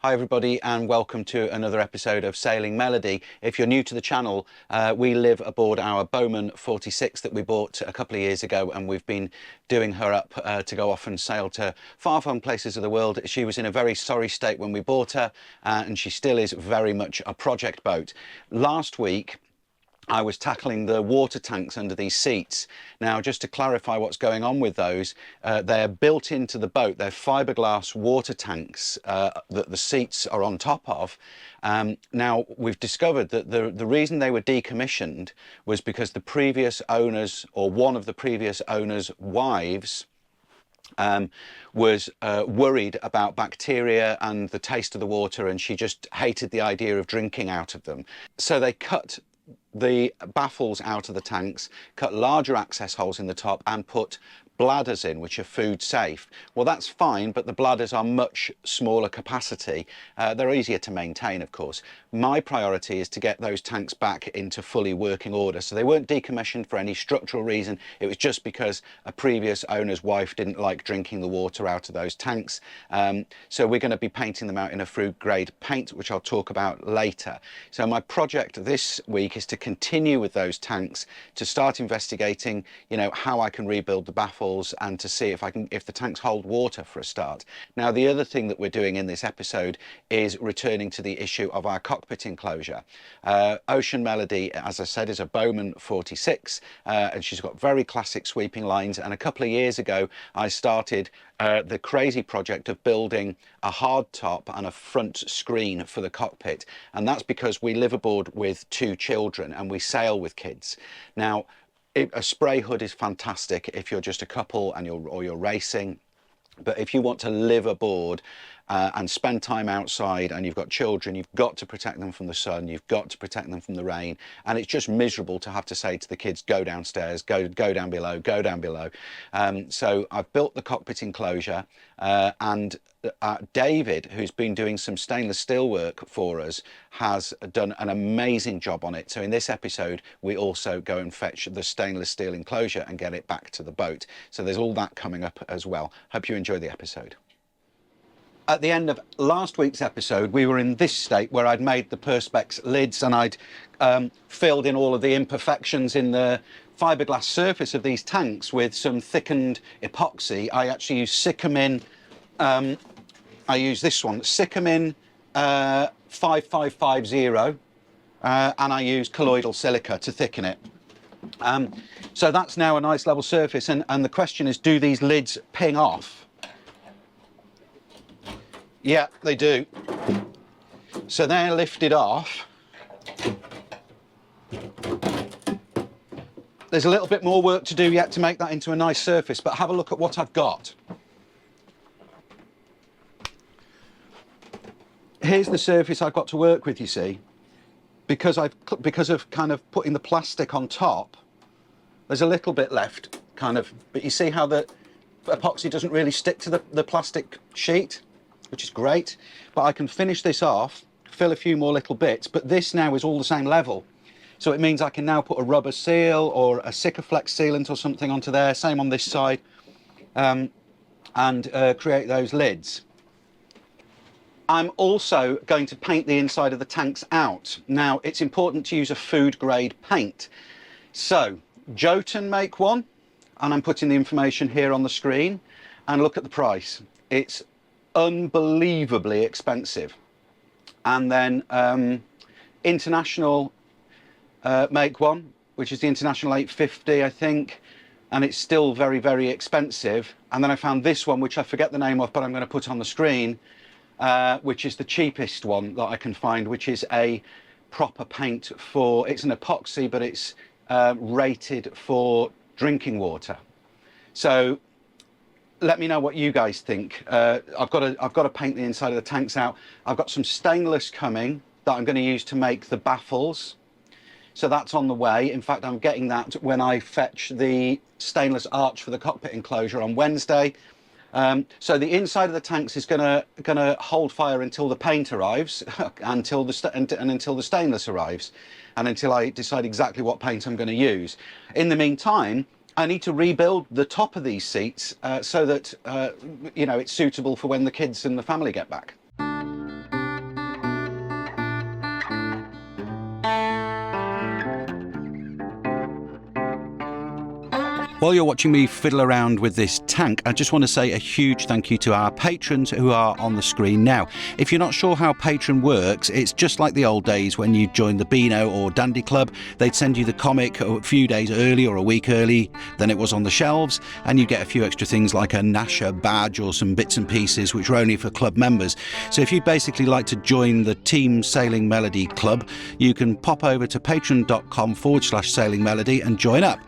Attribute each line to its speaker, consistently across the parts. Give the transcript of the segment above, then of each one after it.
Speaker 1: Hi everybody and welcome to another episode of Sailing Melody. If you're new to the channel, we live aboard our Bowman 46 that we bought a couple of years ago, and we've been doing her up to go off and sail to far-flung places of the world. She was in a very sorry state when we bought her, and she still is very much a project boat. Last week I was tackling the water tanks under these seats. Now, just to clarify what's going on with those, they're built into the boat. They're fiberglass water tanks that the seats are on top of. Now, we've discovered that the reason they were decommissioned was because the previous owners, or one of the previous owners' wives, was worried about bacteria and the taste of the water, and she just hated the idea of drinking out of them. So they cut the baffles out of the tanks, cut larger access holes in the top, and put bladders in which are food safe. Well, that's fine, but the bladders are much smaller capacity. They're easier to maintain, of course. My priority is to get those tanks back into fully working order. So they weren't decommissioned for any structural reason. It was just because a previous owner's wife didn't like drinking the water out of those tanks. So we're going to be painting them out in a food grade paint, which I'll talk about later. So my project this week is to continue with those tanks, to start investigating, how I can rebuild the baffle, and to see if the tanks hold water for a start. Now, the other thing that we're doing in this episode is returning to the issue of our cockpit enclosure. Ocean Melody, as I said, is a Bowman 46, and she's got very classic sweeping lines. And a couple of years ago, I started the crazy project of building a hard top and a front screen for the cockpit. And that's because we live aboard with 2 children and we sail with kids. Now, a spray hood is fantastic if you're just a couple and you're racing, but if you want to live aboard and spend time outside and you've got children, you've got to protect them from the sun, you've got to protect them from the rain, and it's just miserable to have to say to the kids, go downstairs, go down below, go down below. So I've built the cockpit enclosure, and David, who's been doing some stainless steel work for us, has done an amazing job on it. So in this episode, we also go and fetch the stainless steel enclosure and get it back to the boat. So there's all that coming up as well. Hope you enjoy the episode. At the end of last week's episode, we were in this state where I'd made the Perspex lids and I'd filled in all of the imperfections in the fiberglass surface of these tanks with some thickened epoxy. I actually use Sycamin. I use this one, Sycamin 5550, and I use colloidal silica to thicken it. So that's now a nice level surface, and the question is, do these lids ping off? Yeah, they do. So they're lifted off. There's a little bit more work to do yet to make that into a nice surface, but have a look at what I've got. Here's the surface I've got to work with, you see. Because of kind of putting the plastic on top, there's a little bit left, but you see how the epoxy doesn't really stick to the plastic sheet, which is great. But I can finish this off, fill a few more little bits, but this now is all the same level. So it means I can now put a rubber seal or a Sikaflex sealant or something onto there, same on this side, and create those lids. I'm also going to paint the inside of the tanks out. Now, it's important to use a food grade paint. So, Jotun make one, and I'm putting the information here on the screen, and look at the price. It's unbelievably expensive. And then International make one, which is the International 850, I think, and it's still very, very expensive. And then I found this one, which I forget the name of, but I'm going to put on the screen, which is the cheapest one that I can find, which is a proper paint for, it's an epoxy, but it's rated for drinking water. So let me know what you guys think. I've got to paint the inside of the tanks out. I've got some stainless coming that I'm going to use to make the baffles. So that's on the way. In fact, I'm getting that when I fetch the stainless arch for the cockpit enclosure on Wednesday. So the inside of the tanks is gonna hold fire until the paint arrives, until the stainless arrives, and until I decide exactly what paint I'm going to use. In the meantime, I need to rebuild the top of these seats so that it's suitable for when the kids and the family get back. While you're watching me fiddle around with this tank, I just want to say a huge thank you to our patrons who are on the screen now. If you're not sure how Patreon works, it's just like the old days when you joined the Beano or Dandy Club. They'd send you the comic a few days early or a week early than it was on the shelves, and you get a few extra things like a Nasher badge or some bits and pieces which were only for club members. So if you'd basically like to join the Team Sailing Melody Club, you can pop over to patreon.com/Sailing Melody and join up.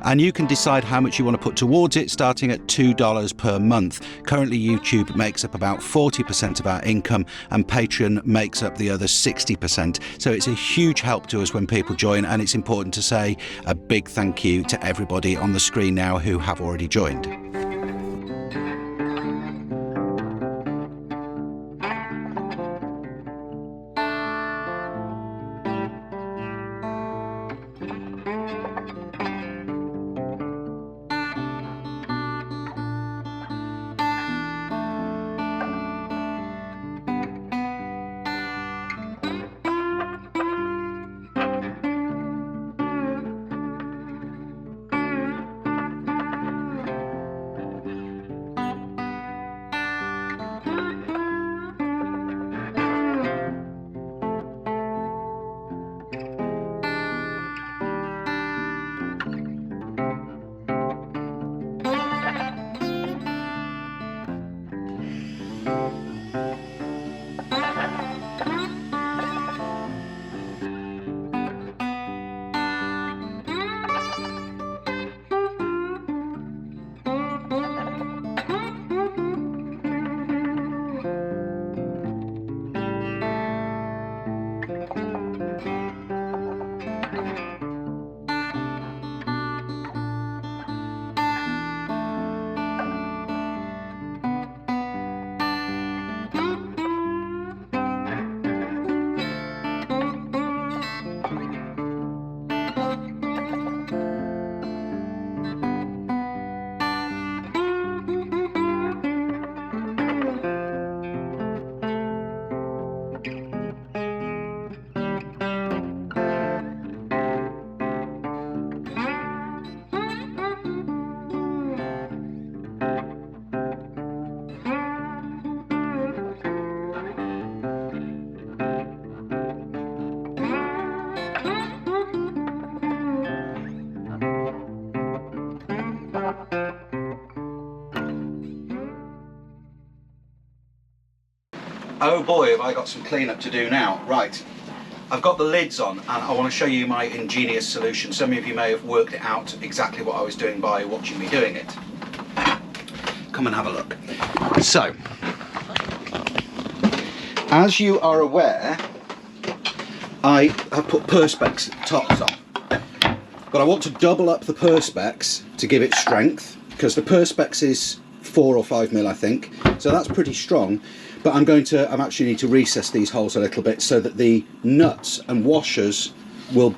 Speaker 1: And you can decide how much you want to put towards it, starting at $2 per month. Currently YouTube makes up about 40% of our income and Patreon makes up the other 60%. So it's a huge help to us when people join, and it's important to say a big thank you to everybody on the screen now who have already joined. Oh boy, have I got some cleanup to do now. Right, I've got the lids on and I want to show you my ingenious solution. Some of you may have worked it out exactly what I was doing by watching me doing it. Come and have a look. So, as you are aware, I have put perspex tops on. But I want to double up the perspex to give it strength, because the perspex is 4 or 5 mil, I think. So that's pretty strong. But I actually need to recess these holes a little bit so that the nuts and washers will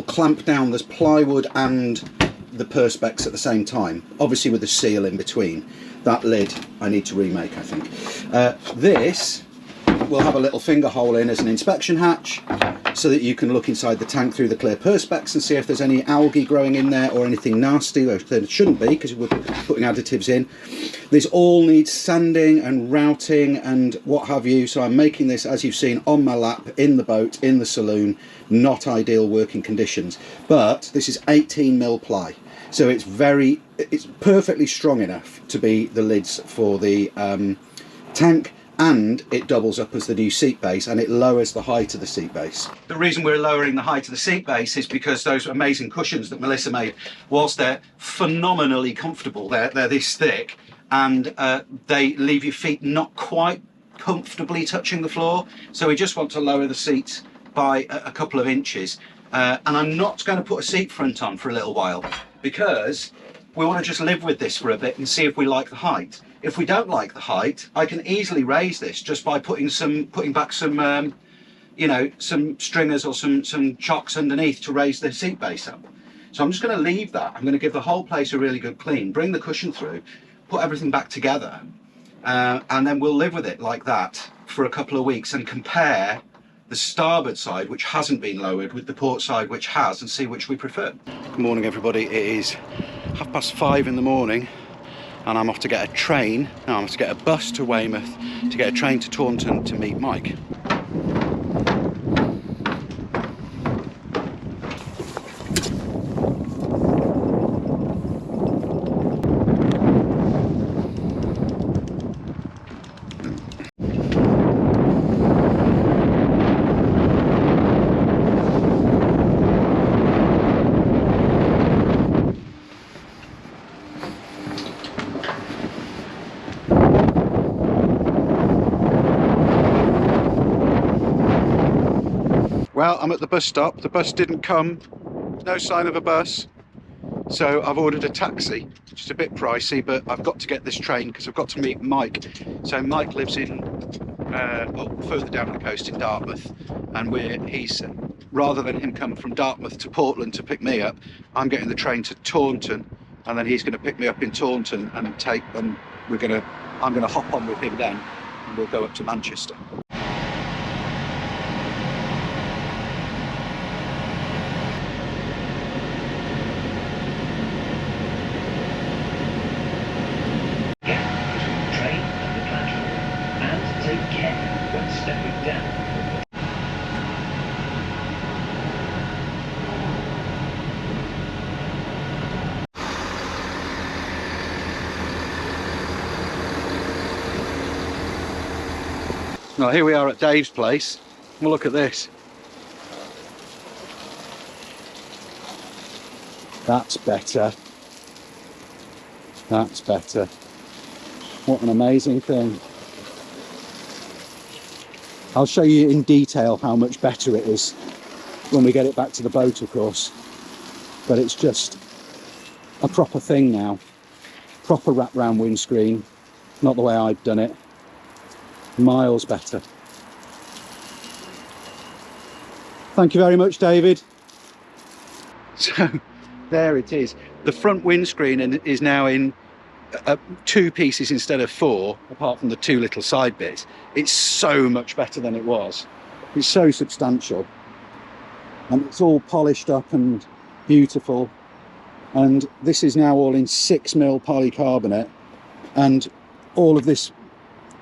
Speaker 1: clamp down this plywood and the perspex at the same time, obviously with the seal in between. That lid I need to remake, I think. This will have a little finger hole in as an inspection hatch, so that you can look inside the tank through the clear perspex and see if there's any algae growing in there or anything nasty. There shouldn't be, because we're putting additives in. This all needs sanding and routing and what have you, so I'm making this, as you've seen, on my lap, in the boat, in the saloon. Not ideal working conditions, but this is 18 mil ply, so it's perfectly strong enough to be the lids for the tank, and it doubles up as the new seat base, and it lowers the height of the seat base. The reason we're lowering the height of the seat base is because those amazing cushions that Melissa made, whilst they're phenomenally comfortable, they're this thick, and they leave your feet not quite comfortably touching the floor. So we just want to lower the seats by a couple of inches. And I'm not going to put a seat front on for a little while, because we want to just live with this for a bit and see if we like the height. If we don't like the height, I can easily raise this just by putting back some you know, some stringers or some chocks underneath to raise the seat base up. So I'm just going to leave that. I'm going to give the whole place a really good clean, bring the cushion through, put everything back together, and then we'll live with it like that for a couple of weeks and compare the starboard side, which hasn't been lowered, with the port side, which has, and see which we prefer. Good morning, everybody. It is 5:30 in the morning, and I'm off to get a train. No, I'm off to get a bus to Weymouth, to get a train to Taunton to meet Mike. Well, I'm at the bus stop. The bus didn't come. No sign of a bus. So I've ordered a taxi, which is a bit pricey, but I've got to get this train because I've got to meet Mike. So Mike lives in, well, further down the coast in Dartmouth, and he's, rather than him come from Dartmouth to Portland to pick me up, I'm getting the train to Taunton, and then he's going to pick me up in Taunton and I'm going to hop on with him then, and we'll go up to Manchester. Well, here we are at Dave's place. Well, look at this. That's better. That's better. What an amazing thing. I'll show you in detail how much better it is when we get it back to the boat, of course. But it's just a proper thing now. Proper wrap-round windscreen. Not the way I've done it. Miles better. Thank you very much, David. So there it is. The front windscreen is now in 2 pieces instead of 4, apart from the 2 little side bits. It's so much better than it was. It's so substantial, and it's all polished up and beautiful. And this is now all in 6mm polycarbonate, and all of this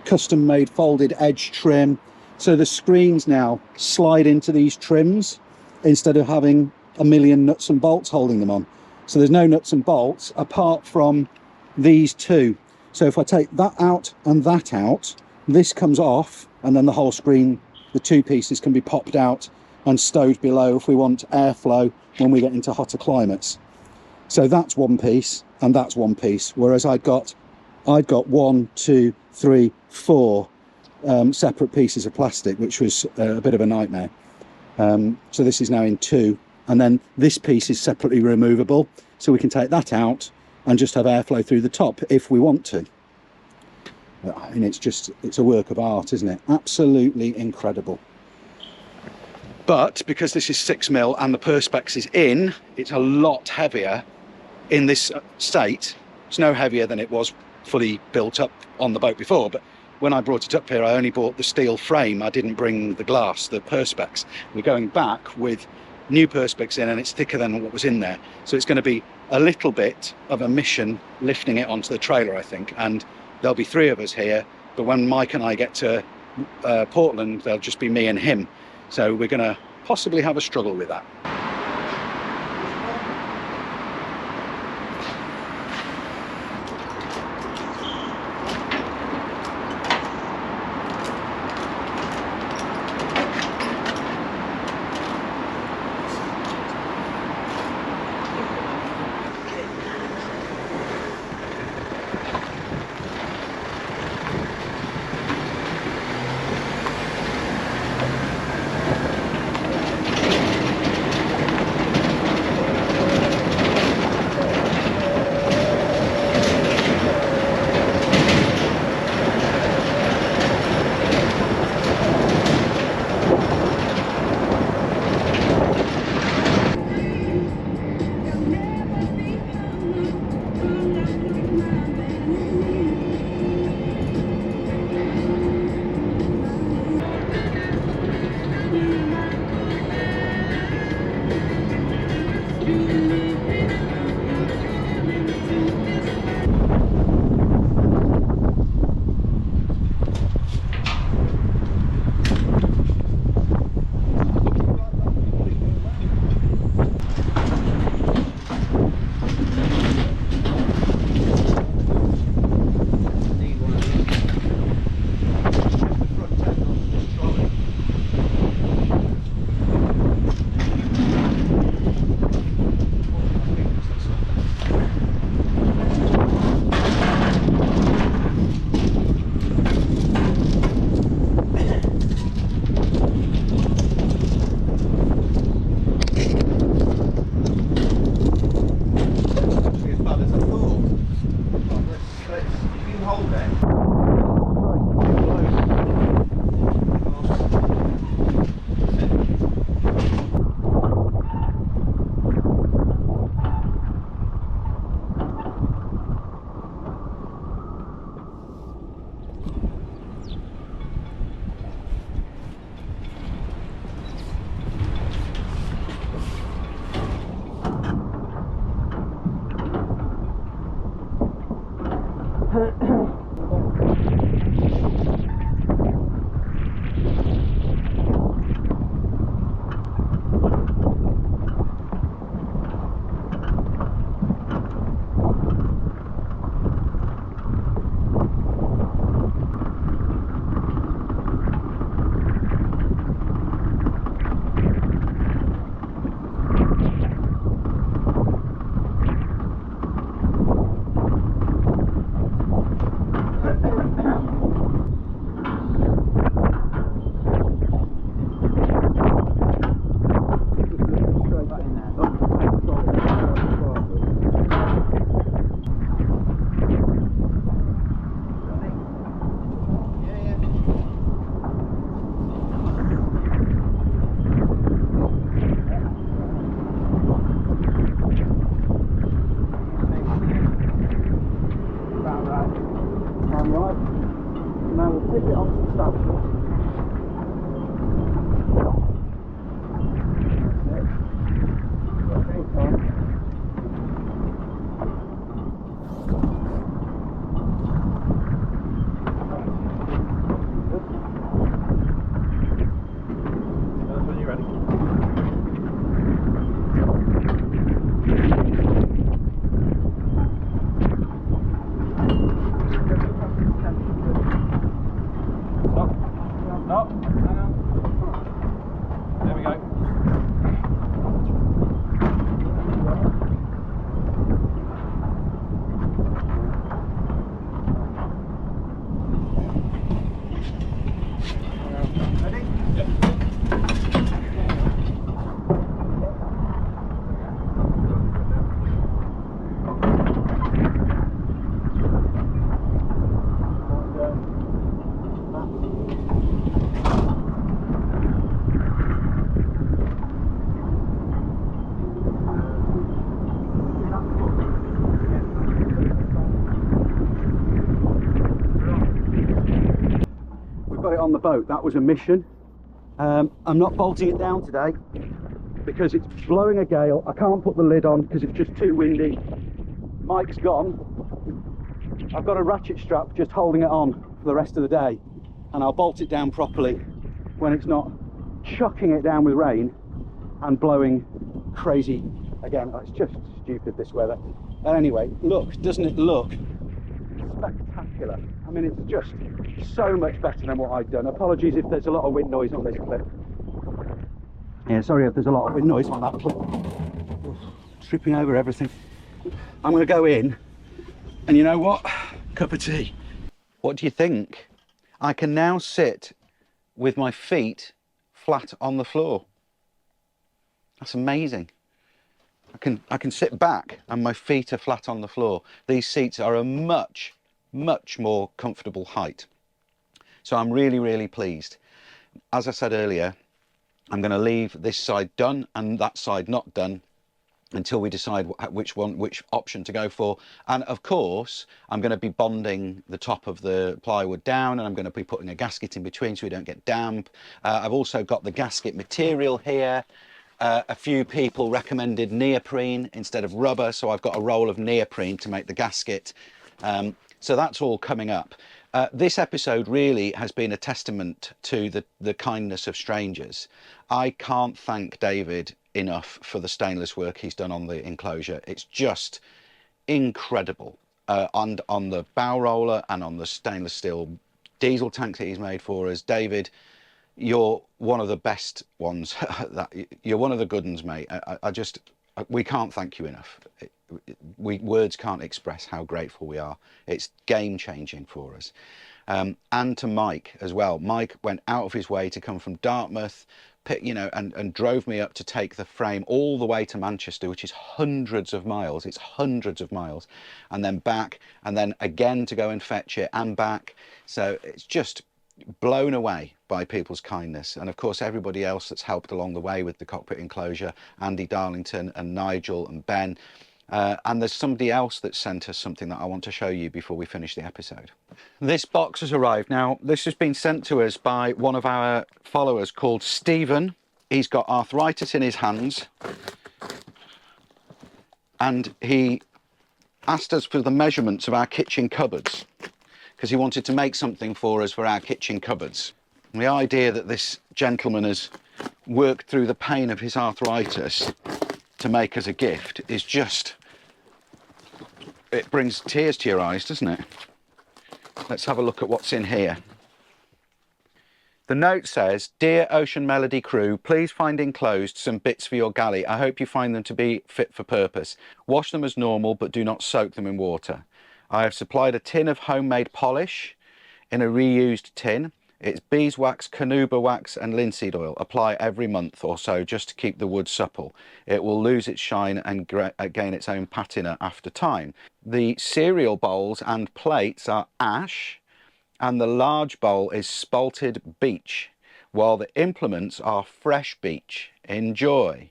Speaker 1: custom made folded edge trim, so the screens now slide into these trims instead of having a million nuts and bolts holding them on. So there's no nuts and bolts apart from these 2. So if I take that out and that out, this comes off, and then the whole screen, the 2 pieces, can be popped out and stowed below if we want airflow when we get into hotter climates. So that's 1 piece and that's 1 piece, whereas I'd got 1, 2, 3, 4 separate pieces of plastic, which was a bit of a nightmare. So this is now in 2, and then this piece is separately removable, so we can take that out and just have airflow through the top if we want to. I mean, it's a work of art, isn't it? Absolutely incredible. But because this is 6mm and the perspex is in, it's a lot heavier in this state. It's no heavier than it was fully built up on the boat before, but when I brought it up here, I only bought the steel frame. I didn't bring the glass, the perspex. We're going back with new perspex in, and it's thicker than what was in there. So it's going to be a little bit of a mission lifting it onto the trailer, I think. And there'll be 3 of us here, but when Mike and I get to Portland, there'll just be me and him. So we're going to possibly have a struggle with that.
Speaker 2: On the boat. That was a mission. I'm not bolting it down today because it's blowing a gale. I can't put the lid on because it's just too windy. Mike's gone. I've got a ratchet strap just holding it on for the rest of the day, and I'll bolt it down properly when it's not chucking it down with rain and blowing crazy again. Oh, it's just stupid, this weather. But anyway, look, doesn't it look spectacular? I mean, it's just so much better than what I've done. Apologies if there's a lot of wind noise on this clip. Yeah, sorry if there's a lot of wind noise on that clip. Tripping over everything. I'm going to go in, and you know what? Cup of tea.
Speaker 1: What do you think? I can now sit with my feet flat on the floor. That's amazing. I can sit back and my feet are flat on the floor. These seats are a much more comfortable height. So I'm really pleased. As I said earlier, I'm going to leave this side done and that side not done until we decide which option to go for. And of course, I'm going to be bonding the top of the plywood down, and I'm going to be putting a gasket in between so we don't get damp. I've also got the gasket material here. A few people recommended neoprene instead of rubber, so I've got a roll of neoprene to make the gasket. So that's all coming up. This episode really has been a testament to the kindness of strangers. I can't thank David enough for the stainless work he's done on the enclosure. It's just incredible. And on the bow roller and on the stainless steel diesel tank that he's made for us. David, you're one of the best ones. You're one of the good ones, mate. We can't thank you enough. Words can't express how grateful we are. It's game changing for us. And to Mike as well. Mike went out of his way to come from Dartmouth, and drove me up to take the frame all the way to Manchester, which is hundreds of miles. It's hundreds of miles, and then back, and then again to go and fetch it and back. So it's just blown away by people's kindness, and of course everybody else that's helped along the way with the cockpit enclosure, Andy Darlington and Nigel and Ben, and there's somebody else that sent us something that I want to show you before we finish the episode. This box has arrived. Now this has been sent to us by one of our followers called Stephen. He's got arthritis in his hands, and he asked us for the measurements of our kitchen cupboards, because he wanted to make something for us for our kitchen cupboards. And the idea that this gentleman has worked through the pain of his arthritis to make us a gift is just, it brings tears to your eyes, doesn't it? Let's have a look at what's in here. The note says, "Dear Ocean Melody crew, please find enclosed some bits for your galley. I hope you find them to be fit for purpose. Wash them as normal, but do not soak them in water. I have supplied a tin of homemade polish in a reused tin. It's beeswax, carnauba wax and linseed oil. Apply every month or so just to keep the wood supple. It will lose its shine and gain its own patina after time. The cereal bowls and plates are ash, and the large bowl is spalted beech, while the implements are fresh beech. Enjoy.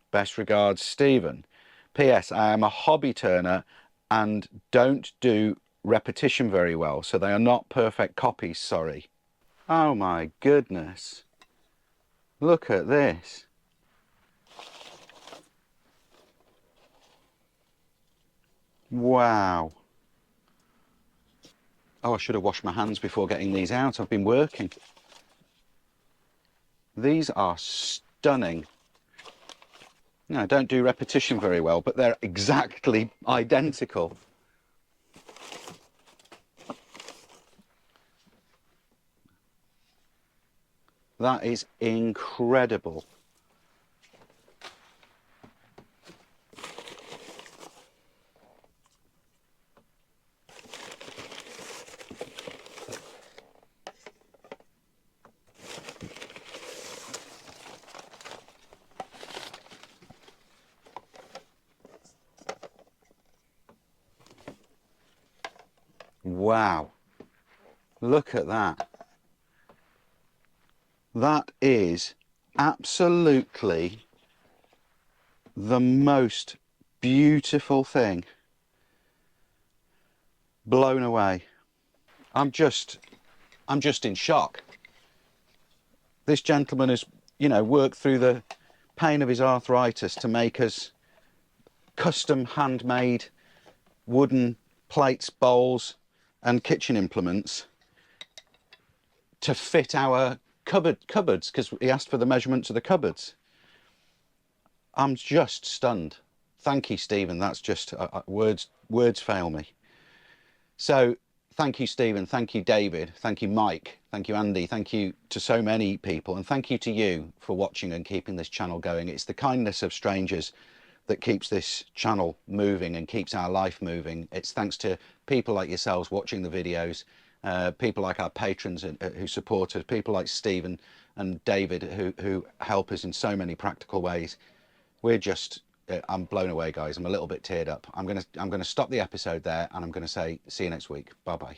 Speaker 1: Best regards, Stephen. P.S. I am a hobby turner and don't do repetition very well, so they are not perfect copies, sorry." Oh my goodness. Look at this. Wow. Oh, I should have washed my hands before getting these out. I've been working. These are stunning. No, I don't do repetition very well, but they're exactly identical. That is incredible. Wow. Look at that. That is absolutely the most beautiful thing. Blown away. I'm just in shock. This gentleman has, you know, worked through the pain of his arthritis to make us custom handmade wooden plates, bowls and kitchen implements to fit our cupboards, because he asked for the measurements of the cupboards. I'm just stunned. Thank you, Stephen. That's just words fail me. So thank you, Stephen. Thank you, David. Thank you, Mike. Thank you, Andy. Thank you to so many people, and thank you to you for watching and keeping this channel going. It's the kindness of strangers that keeps this channel moving and keeps our life moving. It's thanks to people like yourselves watching the videos, people like our patrons who support us, people like Stephen and David who help us in so many practical ways. We're just, I'm blown away, guys. I'm a little bit teared up. I'm gonna stop the episode there, and I'm gonna say see you next week. Bye bye.